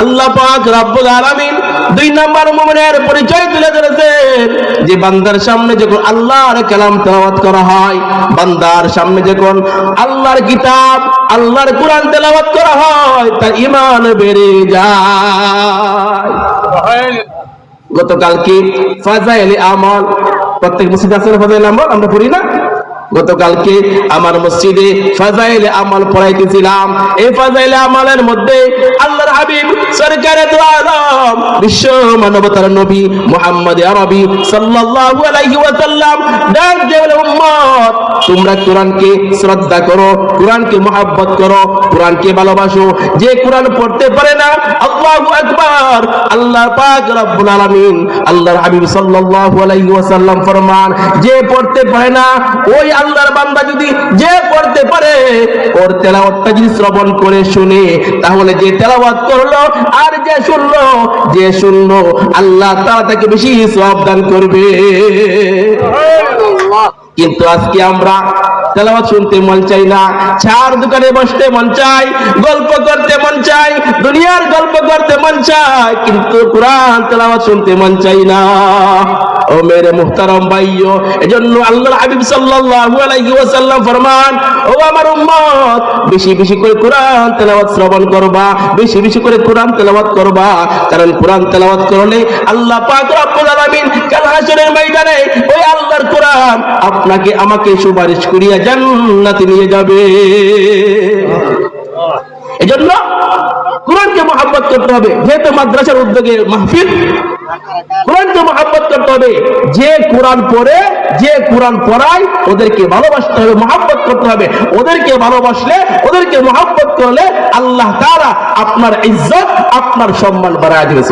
আল্লাহ পাক রব্বুল আলামিন দুই নাম্বার মুমিনের পরিচয় তুলে ধরেছেন যে বান্দার সামনে যখন আল্লাহর কালাম তেলাওয়াত করা হয়, বান্দার সামনে যখন আল্লাহর কিতাব আল্লাহর কোরআন তেলাওয়াত করা হয়, তার ঈমান বেড়ে যায়। গতকালকে ফাজাইলে আমল, প্রত্যেক মসজিদে আছে ফাজাইলে আমল, আমরা পড়ি না? গতকালকে আমার মসজিদে ফাজাইলে আমল পড়াইতেছিলাম। এই ফাজাইলে আমলের মধ্যে আল্লাহর হাবিব সরকারে দু আলম বিশ্ব মানবতার নবী মুহাম্মদ আরবি সাল্লাল্লাহু আলাইহি ওয়াসাল্লাম ডাক দিয়ে বলে, উম্মত তোমরা কোরআনকে শ্রদ্ধা করো, কোরআনকে মহব্বত করো, কোরআনকে ভালোবাসো। যে কোরআন পড়তে পারে না, আল্লাহু আকবার, আল্লাহ পাক রব্বুল আলামিন আল্লাহর হাবিব সাল্লাল্লাহু আলাইহি ওয়াসাল্লাম ফরমান, যে পড়তে পারে না ওই আল্লাহর বান্দা যদি যে পড়তে পারে, ওর তেলাওয়াতটা যদি শ্রবণ করে শুনে, তাহলে যে তেলাওয়াত করলো আর যে শুনলো আল্লাহ তাআলা তাকে বেশি সওয়াব দান করবে। কিন্তু আজকে আমরা তেলাওয়াত শুনতে মন চাই না, চার দোকানে বসতে মন চাই, গল্প করতে মন চাই, দুনিয়ার গল্প করতে মন চাই, কিন্তু কোরআন তেলাওয়াত শুনতে মন চাই না। ও মেরে মুহতারাম ভাইও, এজন্য আল্লাহর হাবিব সাল্লাল্লাহু আলাইহি ওয়াসাল্লাম ফরমান, ও আমার উম্মত বেশি বেশি করে কোরআন তেলাওয়াত শ্রবণ করবা, বেশি বেশি করে কোরআন তেলাওয়াত করবা, কারণ কোরআন তেলাওয়াত করলে আল্লাহ পাক রব্বুল আলামিন কাল হাশরের ময়দানে ওই আল্লাহর কোরআন আপনাকে আমাকে সুপারিশ করিয়া জান্নাতে নিয়ে যাবে। এজন্য কোরআনকে মহব্বত করতে হবে। যেহেতু মাদ্রাসার উদ্যোগে মাহফিল, কোরআনকে মহব্বত করতে হবে। যে কোরআন পড়ে, যে কোরআন পড়ায়, ওদেরকে ভালোবাসতে হবে, মহব্বত করতে হবে। ওদেরকে ভালোবাসলে, ওদেরকে মহব্বত করলে আল্লাহ তাআলা আপনার ইজ্জত, আপনার সম্মান বাড়ায় দিবে।